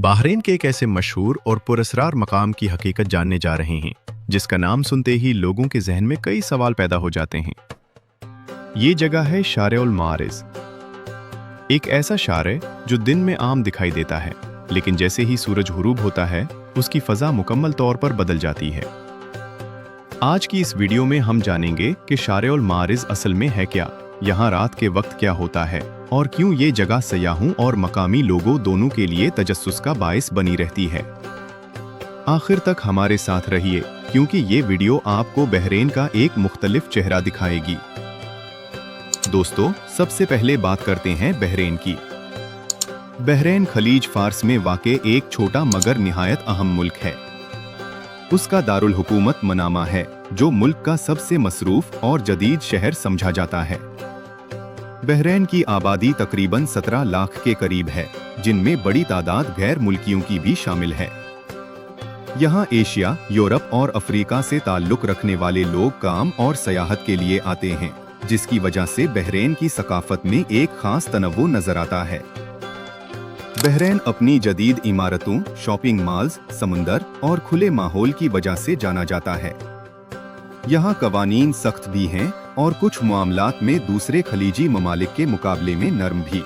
Bahrain के एक ऐसे मशहूर और पुरस्कार मकाम की हकीकत जानने जा रहे हैं जिसका नाम सुनते ही लोगों के जहन में कई सवाल पैदा हो जाते हैं। ये जगह है शारे उल मारिज, एक ऐसा शारे जो दिन में आम दिखाई देता है, लेकिन जैसे ही सूरज गुरूब होता है उसकी फजा मुकम्मल तौर पर बदल जाती है। आज की इस वीडियो में हम जानेंगे कि शारे उल मारिज असल में है क्या, यहाँ रात के वक्त क्या होता है और क्यों ये जगह सयाहों और मकामी लोगों दोनों के लिए तजस्सुस का बायस बनी रहती है। आखिर तक हमारे साथ रहिए क्योंकि ये वीडियो आपको बहरीन का एक मुख्तलिफ चेहरा दिखाएगी। दोस्तों, सबसे पहले बात करते हैं बहरीन की। बहरीन खलीज फार्स में वाक़े एक छोटा मगर निहायत अहम मुल्क है। उसका दारुल हुकूमत मनामा है जो मुल्क का सबसे मसरूफ और जदीद शहर समझा जाता है। बहरीन की आबादी तकरीबन 17 लाख के करीब है, जिनमें बड़ी तादाद गैर मुल्कियों की भी शामिल है। यहाँ एशिया, यूरोप और अफ्रीका से ताल्लुक रखने वाले लोग काम और सयाहत के लिए आते हैं, जिसकी वजह से बहरीन की सकाफत में एक खास तनव्वु नजर आता है। बहरीन अपनी जदीद इमारतों, शॉपिंग मॉल्स, समुंदर और खुले माहौल की वजह से जाना जाता है। यहाँ कवानीन सख्त भी हैं और कुछ मामलात में दूसरे खलीजी ममालिक के मुकाबले में नरम भी।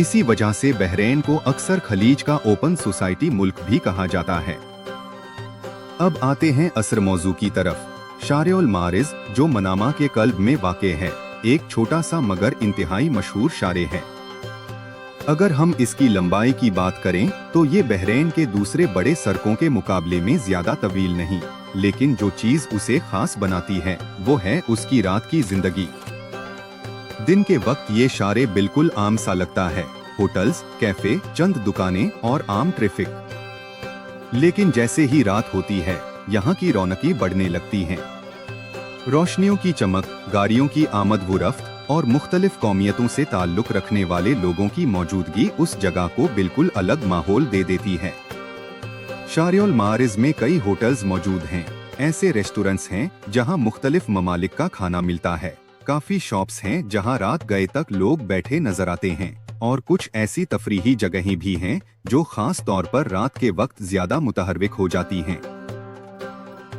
इसी वजह से बहरीन को अक्सर खलीज का ओपन सोसाइटी मुल्क भी कहा जाता है। अब आते हैं असल मौजू की तरफ। शारे उल मारिज जो मनामा के कल्ब में वाक़े है, एक छोटा सा मगर इंतहाई मशहूर शारे है। अगर हम इसकी लंबाई की बात करें तो ये बहरीन के दूसरे बड़े सड़कों के मुकाबले में ज्यादा तवील नहीं, लेकिन जो चीज उसे खास बनाती है वो है उसकी रात की जिंदगी। दिन के वक्त ये शारे बिल्कुल आम सा लगता है, होटल्स, कैफे, चंद दुकानें और आम ट्रैफिक। लेकिन जैसे ही रात होती है यहाँ की रौनकें बढ़ने लगती हैं। रोशनियों की चमक, गाड़ियों की आमद व रफ्त और मुख्तलिफ कौमियतों से ताल्लुक रखने वाले लोगों की मौजूदगी उस जगह को बिल्कुल अलग माहौल दे देती है। शारे उल मारिज में कई होटल्स मौजूद हैं, ऐसे रेस्टोरेंट्स हैं जहां मुख्तलिफ ममालिक का खाना मिलता है, काफी शॉप्स हैं जहां रात गए तक लोग बैठे नजर आते हैं, और कुछ ऐसी तफरीही जगहें भी हैं जो खास तौर पर रात के वक्त ज्यादा मुतहर्रिक हो जाती हैं।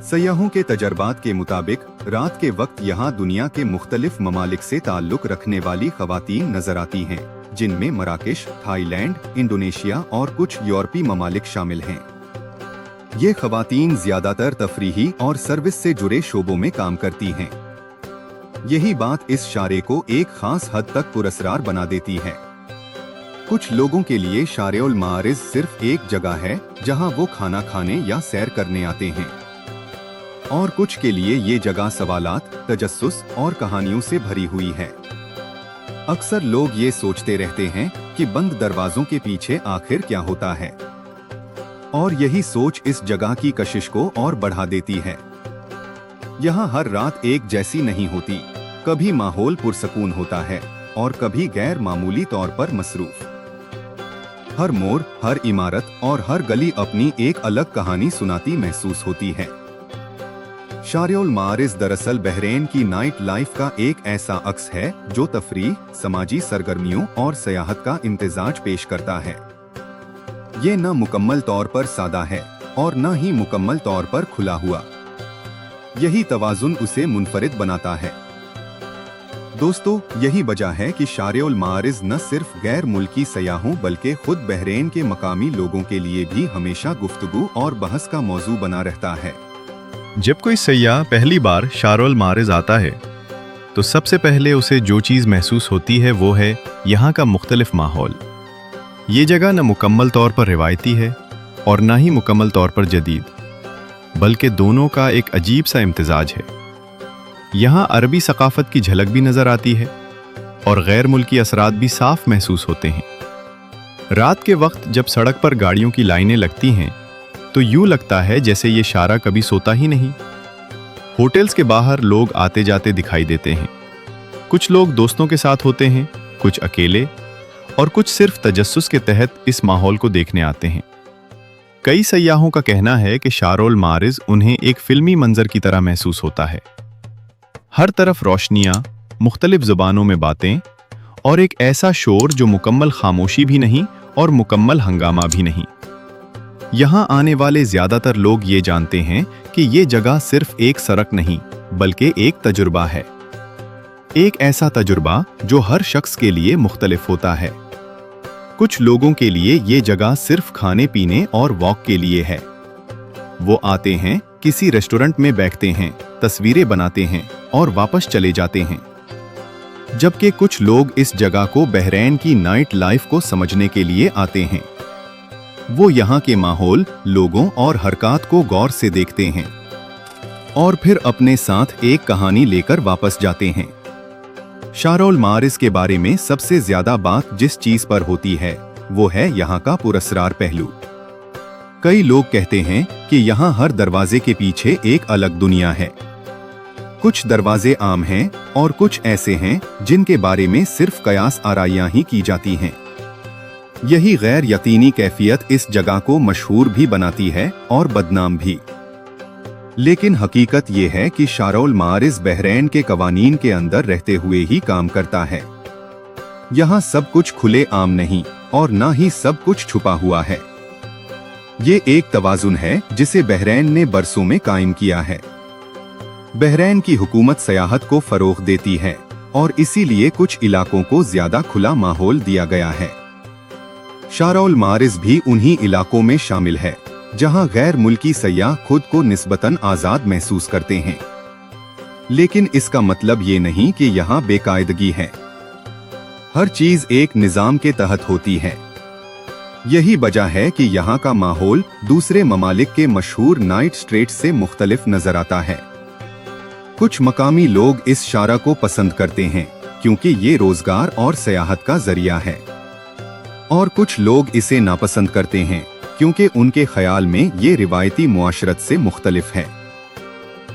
सयाहों के तजर्बात के मुताबिक रात के वक्त यहाँ दुनिया के मुख्तलिफ ममालिक से ताल्लुक रखने वाली खवातीन नजर आती हैं, जिनमें मराकेश, थाईलैंड, इंडोनेशिया और कुछ यूरोपीय ममालिक शामिल हैं। ये खवातीन ज्यादातर तफरीही और सर्विस से जुड़े शोबों में काम करती हैं। यही बात इस शारे को एक खास हद तक पुरस्कार बना देती है। कुछ लोगों के लिए शारे उल मारिज सिर्फ एक जगह है जहां वो खाना खाने या सैर करने आते हैं, और कुछ के लिए ये जगह सवालात, तजस्सुस और कहानियों से भरी हुई है। अक्सर लोग ये सोचते रहते हैं कि बंद दरवाजों के पीछे आखिर क्या होता है, और यही सोच इस जगह की कशिश को और बढ़ा देती है। यहाँ हर रात एक जैसी नहीं होती, कभी माहौल पुरसकून होता है और कभी गैर मामूली तौर पर मसरूफ। हर मोड़, हर इमारत और हर गली अपनी एक अलग कहानी सुनाती महसूस होती है। शारे उल मारिज दरअसल बहरीन की नाइट लाइफ का एक ऐसा अक्स है जो तफरीह, समाजी सरगर्मियों और सयाहत का इम्तिजाज पेश करता है। ये न मुकम्मल तौर पर सादा है और न ही मुकम्मल तौर पर खुला हुआ। यही तवाजुन उसे मुनफरिद बनाता है। दोस्तों, यही वजह है कि शारे उल मारिज न सिर्फ गैर मुल्की सयाहों बल्कि खुद बहरीन के मकामी लोगों के लिए भी हमेशा गुफ्तगू और बहस का मौजू बना रहता है। जब कोई सयाह पहली बार शारे उल मारिज आता है तो सबसे पहले उसे जो चीज़ महसूस होती है वो है यहाँ का मुख्तलिफ माहौल। ये जगह न मुकम्मल तौर पर रिवायती है और न ही मुकम्मल तौर पर जदीद, बल्कि दोनों का एक अजीब सा इम्तिजाज है। यहाँ अरबी सकाफत की झलक भी नज़र आती है और गैर मुल्की असरात भी साफ महसूस होते हैं। रात के वक्त जब सड़क पर गाड़ियों की लाइनें लगती हैं तो यूं लगता है जैसे ये शारा कभी सोता ही नहीं। होटल्स के बाहर लोग आते जाते दिखाई देते हैं। कुछ लोग दोस्तों के साथ होते हैं, कुछ अकेले, और कुछ सिर्फ तजस्सुस के तहत इस माहौल को देखने आते हैं। कई सयाहों का कहना है कि शारे उल मारिज उन्हें एक फिल्मी मंजर की तरह महसूस होता है। हर तरफ रोशनियां, मुख्तलिफ जुबानों में बातें और एक ऐसा शोर जो मुकम्मल खामोशी भी नहीं और मुकम्मल हंगामा भी नहीं। यहाँ आने वाले ज्यादातर लोग ये जानते हैं कि ये जगह सिर्फ एक सड़क नहीं बल्कि एक तजुर्बा है, एक ऐसा तजुर्बा जो हर शख्स के लिए मुख्तलिफ होता है। कुछ लोगों के लिए ये जगह सिर्फ खाने पीने और वॉक के लिए है। वो आते हैं, किसी रेस्टोरेंट में बैठते हैं, तस्वीरें बनाते हैं और वापस चले जाते हैं। जबकि कुछ लोग इस जगह को बहरैन की नाइट लाइफ को समझने के लिए आते हैं। वो यहाँ के माहौल, लोगों और हरकत को गौर से देखते हैं और फिर अपने साथ एक कहानी लेकर वापस जाते हैं। शारौल मारिस के बारे में सबसे ज्यादा बात जिस चीज पर होती है वो है यहाँ का पुरस्कार पहलू। कई लोग कहते हैं कि यहाँ हर दरवाजे के पीछे एक अलग दुनिया है। कुछ दरवाजे आम हैं और कुछ ऐसे हैं जिनके बारे में सिर्फ कयास आराइयां ही की जाती हैं। यही गैर यकीनी कैफियत इस जगह को मशहूर भी बनाती है और बदनाम भी। लेकिन हकीकत ये है कि शारौल मारिस बहरैन के कवानीन के अंदर रहते हुए ही काम करता है। यहाँ सब कुछ खुले आम नहीं और ना ही सब कुछ छुपा हुआ है। ये एक तवाजुन है जिसे बहरैन ने बरसों में कायम किया है। बहरैन की हुकूमत सयाहत को फरोग देती है और इसीलिए कुछ इलाकों को ज्यादा खुला माहौल दिया गया है। शारौल मारिस भी उन्हीं इलाकों में शामिल है जहां गैर मुल्की सयाह खुद को निस्बतन आजाद महसूस करते हैं। लेकिन इसका मतलब ये नहीं कि यहाँ बेकायदगी है। हर चीज एक निजाम के तहत होती है। यही वजह है कि यहाँ का माहौल दूसरे ममालिक के मशहूर नाइट स्ट्रीट से मुख्तलिफ नजर आता है। कुछ मकामी लोग इस शारा को पसंद करते हैं क्योंकि ये रोजगार और सयाहत का जरिया है, और कुछ लोग इसे नापसंद करते हैं क्योंकि उनके ख्याल में ये रिवायती मुआशरत से मुख्तलिफ है।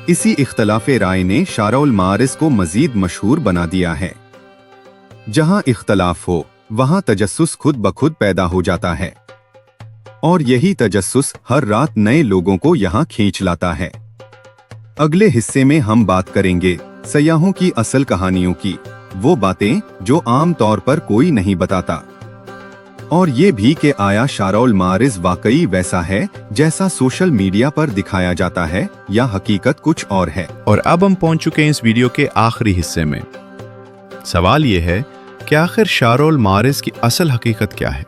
इसी इख्तलाफे राय ने शारौल मारिस को मजीद मशहूर बना दिया है। जहां इख्तलाफ हो वहां तजस्सुस खुद ब खुद पैदा हो जाता है, और यही तजस्सुस हर रात नए लोगों को यहां खींच लाता है। अगले हिस्से में हम बात करेंगे सयाहों की असल कहानियों की, वो बातें जो आम तौर पर कोई नहीं बताता, और ये भी कि आया शारौल मारिस वाकई वैसा है जैसा सोशल मीडिया पर दिखाया जाता है या हकीकत कुछ और है। और अब हम पहुंच चुके हैं इस वीडियो के आखिरी हिस्से में। सवाल ये है कि आखिर शारौल मारिस की असल हकीकत क्या है?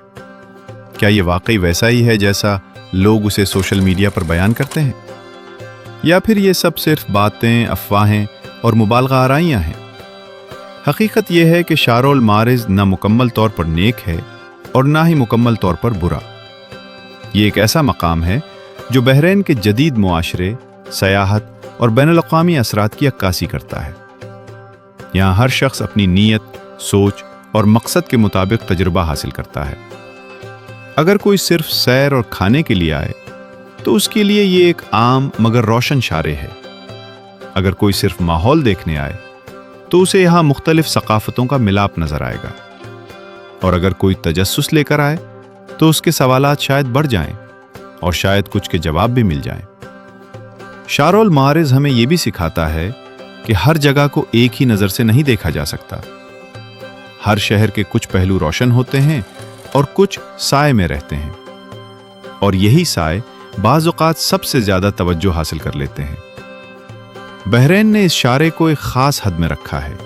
क्या ये वाकई वैसा ही है जैसा लोग उसे सोशल मीडिया पर बयान करते हैं, या फिर ये सब सिर्फ बातें, अफवाहें और मुबालगा आराइयां हैं? हकीकत यह है कि शारौल मारिस न मुकम्मल तौर पर नेक है और ना ही मुकम्मल तौर पर बुरा। ये एक ऐसा मकाम है जो बहरैन के जदीद मुआशरे, सयाहत और बैनुल-अक़वामी असरात की अक्कासी करता है। यहाँ हर शख्स अपनी नीयत, सोच और मकसद के मुताबिक तजुर्बा हासिल करता है। अगर कोई सिर्फ सैर और खाने के लिए आए तो उसके लिए ये एक आम मगर रोशन शारे है। अगर कोई सिर्फ माहौल देखने आए तो उसे यहाँ मुख्तलिफ सकाफतों का मिलाप नजर आएगा, और अगर कोई तजस्सुस लेकर आए तो उसके सवालात शायद बढ़ जाएं और शायद कुछ के जवाब भी मिल जाएं। शारौल मारिस हमें यह भी सिखाता है कि हर जगह को एक ही नजर से नहीं देखा जा सकता। हर शहर के कुछ पहलू रोशन होते हैं और कुछ साए में रहते हैं, और यही साए बाज़ औक़ात सबसे ज्यादा तवज्जो हासिल कर लेते हैं। बहरैन ने इस शारे को एक खास हद में रखा है,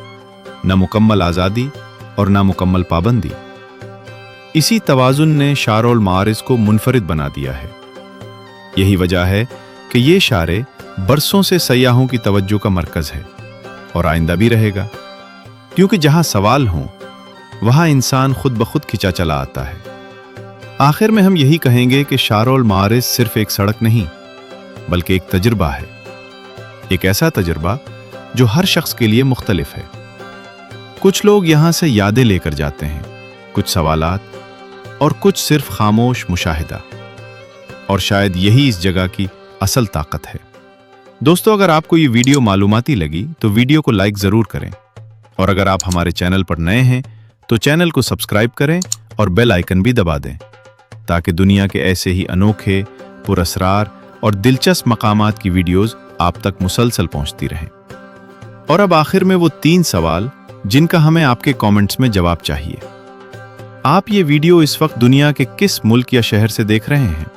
न मुकम्मल आज़ादी और ना मुकम्मल पाबंदी। इसी तवाजुन ने शारौल मारिस को मुनफरिद बना दिया है। यही वजह है कि ये शारे बरसों से सयाहों की तवज्जो का मरकज है और आइंदा भी रहेगा, क्योंकि जहां सवाल हों वहां इंसान खुद ब खुद खिंचा चला आता है। आखिर में हम यही कहेंगे कि शारौल मारिस सिर्फ एक सड़क नहीं बल्कि एक तजुर्बा है, एक ऐसा तजुर्बा जो हर शख्स के लिए मुख्तलिफ है। कुछ लोग यहाँ से यादें लेकर जाते हैं, कुछ सवालात, और कुछ सिर्फ खामोश मुशाहिदा, और शायद यही इस जगह की असल ताकत है। दोस्तों, अगर आपको ये वीडियो मालूमाती लगी तो वीडियो को लाइक ज़रूर करें, और अगर आप हमारे चैनल पर नए हैं तो चैनल को सब्सक्राइब करें और बेल आइकन भी दबा दें, ताकि दुनिया के ऐसे ही अनोखे, पुरअसरार और दिलचस्प मकामात की वीडियोज़ आप तक मुसलसल पहुँचती रहें। और अब आखिर में वो 3 सवाल जिनका हमें आपके कमेंट्स में जवाब चाहिए। आप ये वीडियो इस वक्त दुनिया के किस मुल्क या शहर से देख रहे हैं?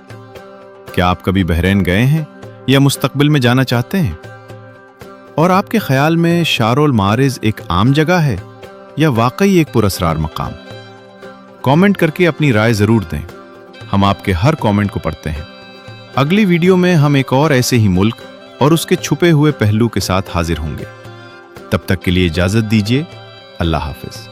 क्या आप कभी बहरीन गए हैं या मुस्तकबिल में जाना चाहते हैं? और आपके ख्याल में शारोल मारिज एक आम जगह है या वाकई एक पुरअसरार मकाम? कमेंट करके अपनी राय जरूर दें। हम आपके हर कमेंट को पढ़ते हैं। अगली वीडियो में हम एक और ऐसे ही मुल्क और उसके छुपे हुए पहलू के साथ हाजिर होंगे। तब तक के लिए इजाजत दीजिए। अल्लाह हाफिज।